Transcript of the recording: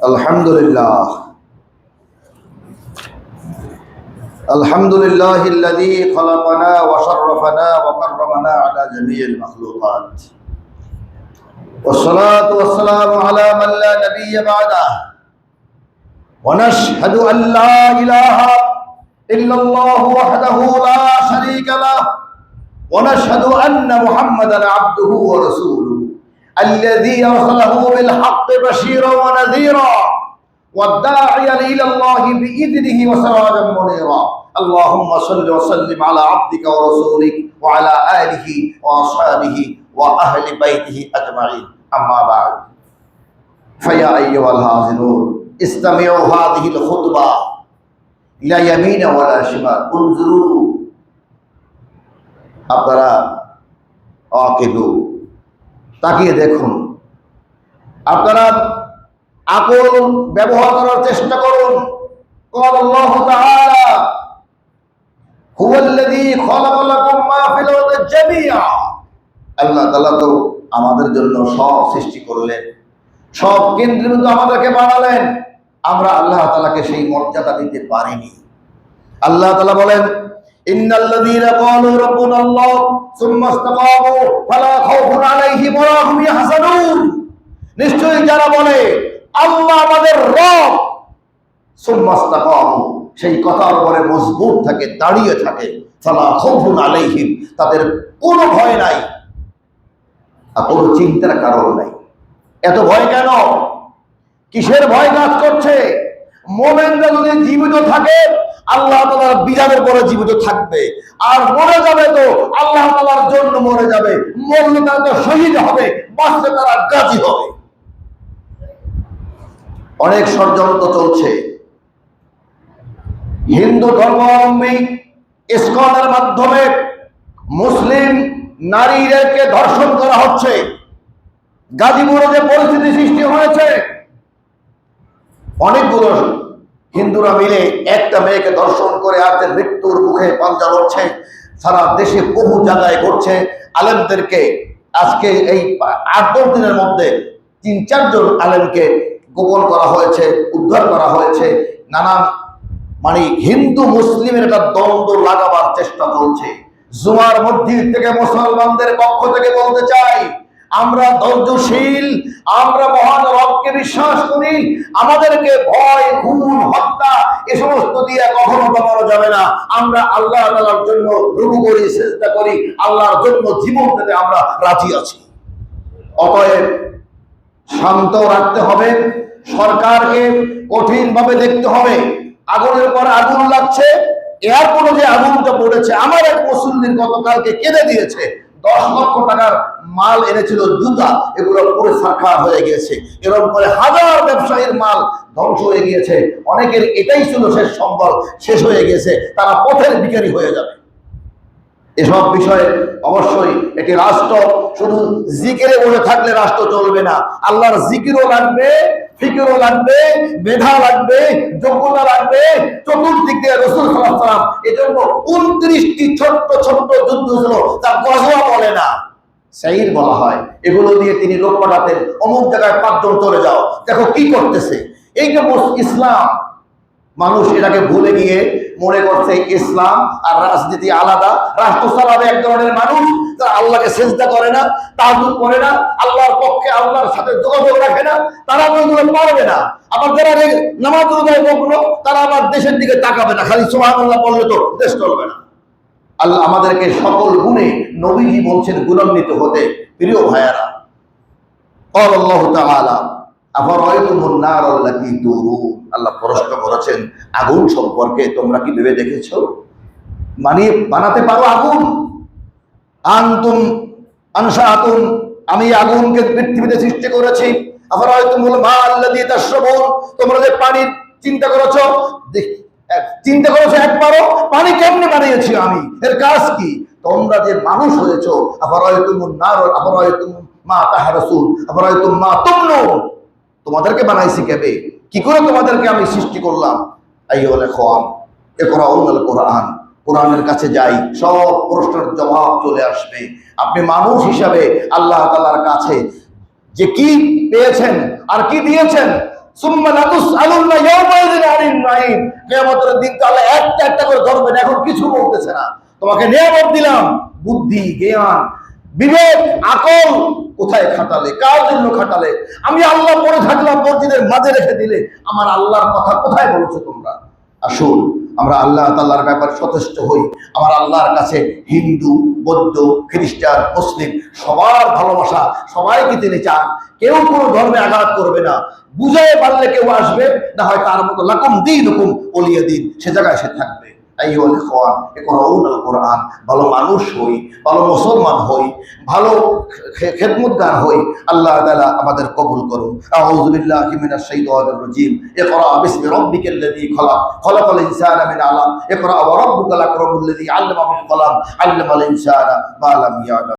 الحمد لله الحمد لله الذي خلقنا وشرفنا وكرمنا على جميع المخلوقات والصلاة والسلام على من لا نبي بعده ونشهد أن لا إله إلا الله وحده لا شريك له ونشهد أن محمدا عبده ورسوله الذي أرسله بالحق بشيرا ونذيرا والداعيا إلى الله بإذنه وسراجا منيرا اللهم صل وسلم على عبدك ورسولك وعلى آله وأصحابه وأهل بيته أجمعين أما بعد فيا أيها الحاضرون استمعوا هذه الخطبة لا يمين ولا شمال انظروا আপনারা আকিলু তাকিয়ে দেখুন, আপনারা আকল ব্যবহার করার চেষ্টা করুন। قال الله تعالى هو الذي خلق لكم ما في الأرض جميعا। আল্লাহ তাআলা তো আমাদের জন্য সব সৃষ্টি করলেন, সব কেন্দ্রবিন্দু আমাদেরকে বানালেন, আমরা আল্লাহ তাআলাকে সেই মর্যাদা দিতে পারিনি। আল্লাহ তাআলা বলেন ইন্নাল্লাযীনা ক্বালু রাব্বুনাল্লাহ সুম্মা ইসতাকামু ফালা খাউফুন আলাইহিম ওয়া লা হুম ইয়াহজানুন। নিশ্চয়ই যারা বলে আল্লাহ আমাদের রব, সুম্মা ইসতাকামু সেই কথার উপরে মজবুত থাকে, দাঁড়িয়ে থাকে, ফালা খাউফুন আলাইহিম তাদের কোনো ভয় নাই আর কোনো চিন্তার কারণ নাই। এত ভয় কেন? কিসের ভয় কাজ করছে? মুমিনরা যদি জীবিত থাকে আল্লাহ তাআলার বিধানের পরে জীবিত থাকবে, আর মরে যাবে তো আল্লাহ তাআলার জন্য মরে যাবে, মরলে তারা তো শহীদ হবে, বাঁচলে তারা গাজী হবে। অনেক ষড়যন্ত্র চলছে। হিন্দু ধর্মাবলম্বী ইসকনের মাধ্যমে মুসলিম নারীদেরকে ধর্ষণ করা হচ্ছে। গাজীপুরে যে পরিস্থিতি সৃষ্টি হয়েছে, অনেকগুলো হিন্দুরা মিলে একটা মেয়েকে ধর্ষণ করে আজকে মৃত্যুর মুখে পাঞ্জা লড়ছে। সারা দেশে বহু জায়গায় করছে। আলেমদেরকে আজকে এই ৮-১০ দিনের মধ্যে ৩-৪ জন আলেমকে গোপন করা হয়েছে, উদ্ধার করা হয়েছে। নানান হিন্দু মুসলিমের একটা দ্বন্দ্ব লাগাবার চেষ্টা চলছে। জুমার মসজিদ থেকে মুসলমানদের পক্ষ থেকে বলতে চাই, আমরা ধৈর্যশীল, আমরা মহান রবকে বিশ্বাস করি। আমাদেরকে ভয়, খুন, হত্যা এ সমস্ত দিয়ে কখনো দমানো যাবে না। আমরা আল্লাহ তাআলার জন্য রুকু করি, সিজদা করি, আল্লাহর জন্য জীবন দিতে আমরা রাজি আছি। অতএব শান্ত রাখতে হবে, সরকারকে কঠিনভাবে দেখতে হবে। আগুনের পর আগুন লাগছে, এয়ারপোর্টে যে আগুনটা পড়েছে, আমার এক মুসল্লির গতকালকে কেঁদে দিয়েছে। 10 লক্ষ টাকার মাল এনেছিল, জুতা, এগুলো পুরো সাক্ষা হয়ে গিয়েছে। এরকম করে হাজার ব্যবসায়ীর মাল ধ্বংস হয়ে গিয়েছে। অনেকের এটাই ছিল শেষ সম্বল, শেষ হয়ে গেছে, তারা পথের ভিখারি হয়ে যাবে। এসব বিষয়ে অবশ্যই একটি রাষ্ট্র শুধু জিকিরে বসে থাকলে রাষ্ট্র চলবে না। আল্লাহর জিকিরও লাগবে, ফিকিরও লাগবে, মেধা লাগবে, যোগ্যতা লাগবে। চতুর্দিক দিয়ে রাসূল সাল্লাল্লাহু আলাইহি ওয়াসাল্লাম এজন্য 29টি ছোট্ট ছোট্ট যুদ্ধ ছিল, তা গজওয়া বলে না, সাইর বলা হয়। এগুলো দিয়ে তিনি লোক পাঠাতেন, অমুক জায়গায় 5 জন চলে যাও, দেখো কি করতেছে। এই যে ইসলাম, মানুষ এটাকে ভুলে গিয়ে মনে করছে ইসলাম আর রাজনীতি আলাদা। রাষ্ট্র চালাবে এক ধরনের মানুষ, তারা আল্লাহকে সিজদা করে না, তাওহীদ করে না, আল্লাহর পক্ষে আল্লাহর সাথে যোগাযোগ রাখে না, তারা ওইগুলো পারবে না। আবার যারা নামাজ রোজায় মগ্ন, তারা আবার দেশের দিকে তাকাবে না, খালি সুবহানাল্লাহ বললে তো দেশ চলবে না। আল্লাহ আমাদেরকে সকল গুণে নবীজি বলছেন গুণান্বিত হতে। প্রিয় ভাইয়ারা, আল্লাহু তাআলা আল্লাহ প্রশ্ন করেছেন আগুন সম্পর্কে, তোমরা কি ভেবে দেখেছো? বানাতে পারো আগুন? আনতুম আনশাআতুম, আমি আগুনকে পৃথিবীতে সৃষ্টি করেছি। আফরাআইতুমুল মা আল্লাযী তাশরাবুন, তোমরা যে পানি চিন্তা করেছো, একবারও পানি কেমনে বানিয়েছি আমি, এর কাজ কি? তোমরা যে মানুষ হয়েছো, আফরাআইতুমুন নার আফরাআইতুম মা তাহরাসুন আফরাআইতুম মা তুমনুন, তোমাদেরকে বানাইছি কেবে, কি করে তোমাদেরকে আমি সৃষ্টি করলাম। আইয়ুল ইখওয়ান ইকরাউল কোরআন, কোরআনের কাছে যাই, সব প্রশ্নের জবাব চলে আসবে। আপনি মানুষ হিসাবে আল্লাহ তাআলার কাছে যে কি পেয়েছেন আর কি দিয়েছেন সুম্মা লাতুসআলুন্না ইয়াওমাইযিন আনিন নাঈম। কিয়ামতের দিন তো আল্লাহ একটা একটা করে ধরবেন, এখন কিছু বলতেছে না। তোমাকে নিয়ামত দিলাম, বুদ্ধি, জ্ঞান, বিবেক, আকল কোথায় খাটালে, কার জন্য খাটালে? আমি আল্লাহ পড়ে থাকলাম, মসজিদের মাঝে রেখে দিলে আমার আল্লাহর কথা কোথায় বলছো তোমরা? আসুন আমরা আল্লাহ তাআলার ব্যাপারে সচেষ্ট হই। আমার আল্লাহর কাছে হিন্দু, বৌদ্ধ, খ্রিস্টান, মুসলিম সবার ভালোবাসা, সবাইকে তিনি চান। কেউ কোনো ধর্মে আঘাত করবে না। বুঝায় পারলে কেউ আসবে, না হয় তার মতো লাকুম দীনুকুম ওলিয়া দিন, সে জায়গায় সে থাকবে। আইয়ুল ইখওয়ান ইকরাউনাল কোরআন, ভালো মানুষ হই, ভালো মুসলমান হই, ভালো খেদমতগার হই। আল্লাহ তাআলা আমাদের কবুল করুন। আউযু বিল্লাহি মিনাশ শাইতানির রাজীম। ইকরা বিসমি রাব্বিকাল্লাযী খলাক, খলাকাল ইনসানা মিন আলাক। ইকরা ওয়া রাব্বুকাল আকরামুল্লাযী আল্লামা বিল কলাম, আল্লামাল ইনসানা মা লাম ইয়ালাম।